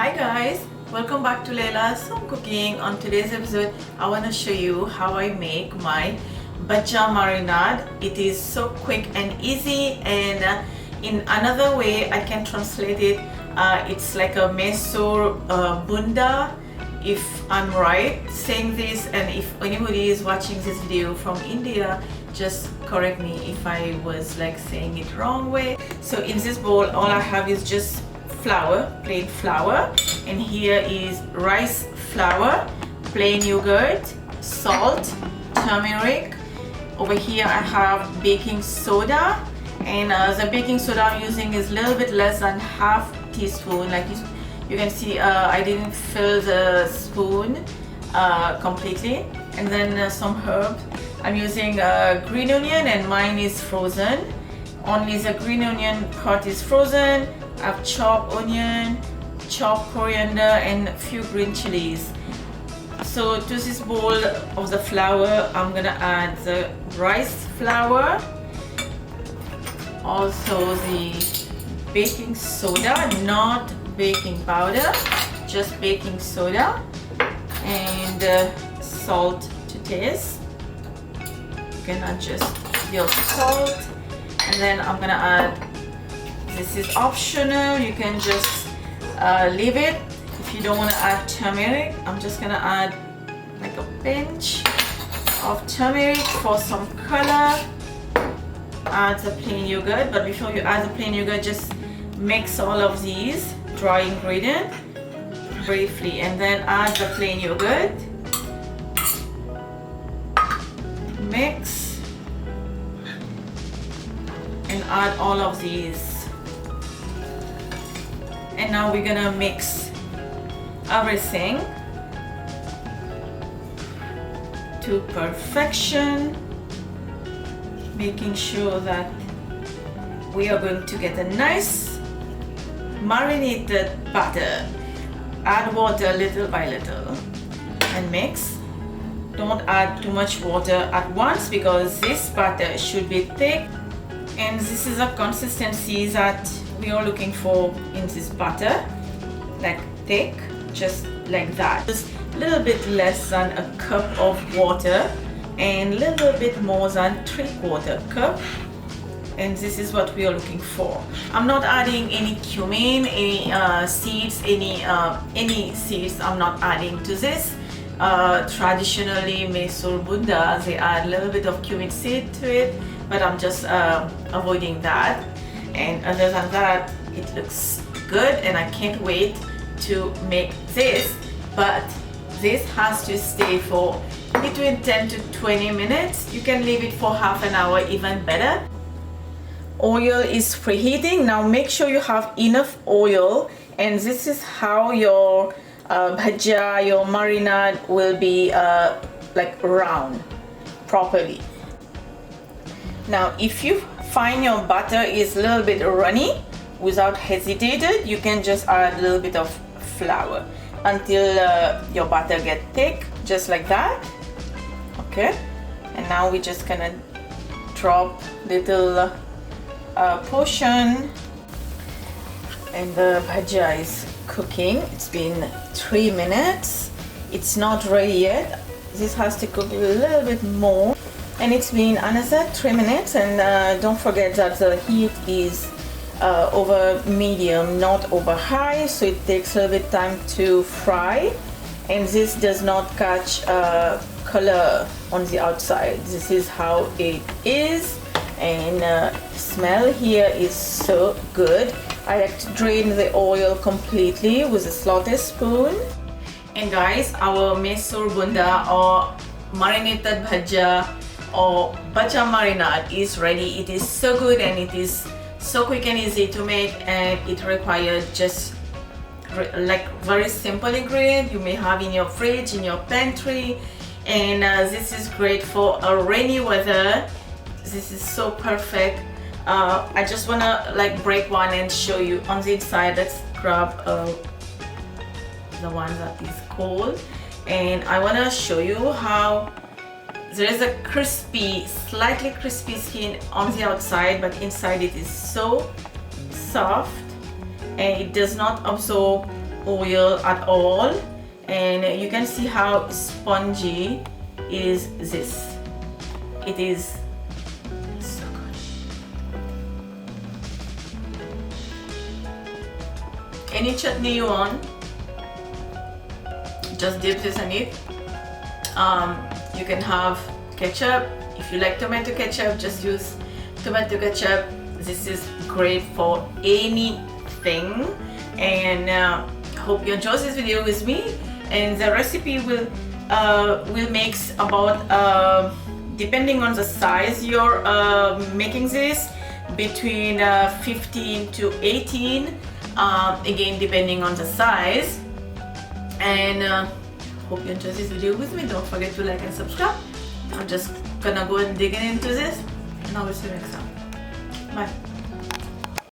Hi guys, welcome back to Laila's Home Cooking. On today's episode, I want to show you how I make my Bhajia marinade. It is so quick and easy, and in another way I can translate it. It's like a Mysoor Boonda, if I'm right saying this, and if anybody is watching this video from India, just correct me if I was like saying it wrong way. So in this bowl, all I have is just flour, plain flour, and here is rice flour, plain yogurt, salt, turmeric. Over here I have baking soda, and the baking soda I'm using is a little bit less than half teaspoon. Like you can see, I didn't fill the spoon completely. And then some herbs. I'm using green onion, and mine is frozen. Only the green onion part is frozen. I have chopped onion, chopped coriander, and a few green chilies. So to this bowl of the flour, I'm gonna add the rice flour, also the baking soda, not baking powder, just baking soda, and salt to taste. You can adjust your salt, and then I'm gonna add, this is optional, you can just leave it if you don't want to add turmeric. I'm just gonna add like a pinch of turmeric for some color. Add the plain yogurt, but before you add the plain yogurt, just mix all of these dry ingredients briefly, and then add the plain yogurt. Mix and add all of these. And now we're gonna mix everything to perfection, making sure that we are going to get a nice marinated batter. Add water little by little and mix. Don't add too much water at once because this batter should be thick, and this is a consistency that we are looking for in this batter, like thick, just like that. Just a little bit less than a cup of water and a little bit more than 3/4 cup, and this is what we are looking for. I'm not adding any cumin, any seeds, any seeds I'm not adding to this. Traditionally Mysoor Boonda, they add a little bit of cumin seed to it, but I'm just avoiding that. And other than that, it looks good, and I can't wait to make this. But this has to stay for between 10 to 20 minutes. You can leave it for half an hour, even better. Oil is preheating. Now make sure you have enough oil, and this is how your bhajia, your marinade will be like round properly. Now if you find your butter is a little bit runny, without hesitating, you can just add a little bit of flour until your butter get thick, just like that. Okay, and now we're just gonna drop little portion, and the bhajia is cooking. It's been 3 minutes. It's not ready yet. This has to cook a little bit more. And it's been another 3 minutes, and don't forget that the heat is over medium, not over high, so it takes a little bit time to fry, and this does not catch color on the outside. This is how it is, and smell here is so good. I like to drain the oil completely with a slaughter spoon. And guys, our Mysoor Boonda or marinated bhajia or bhajia marinade is ready. It is so good, and it is so quick and easy to make, and it requires just like very simple ingredient you may have in your fridge, in your pantry, and this is great for a rainy weather. This is so perfect. I just wanna like break one and show you on the inside. Let's grab the one that is cold, and I wanna show you how there is a crispy, slightly crispy skin on the outside, but inside it is so soft, and it does not absorb oil at all, and you can see how spongy is this. It is so good. Any chutney you want, just dip this in it. You can have ketchup. If you like tomato ketchup, just use tomato ketchup. This is great for anything, and hope you enjoy this video with me. And the recipe will mix about depending on the size you're making this, between 15 to 18, again depending on the size. And hope you enjoy this video with me. Don't forget to like and subscribe. I'm just gonna go and dig into this, and I will see you next time. Bye.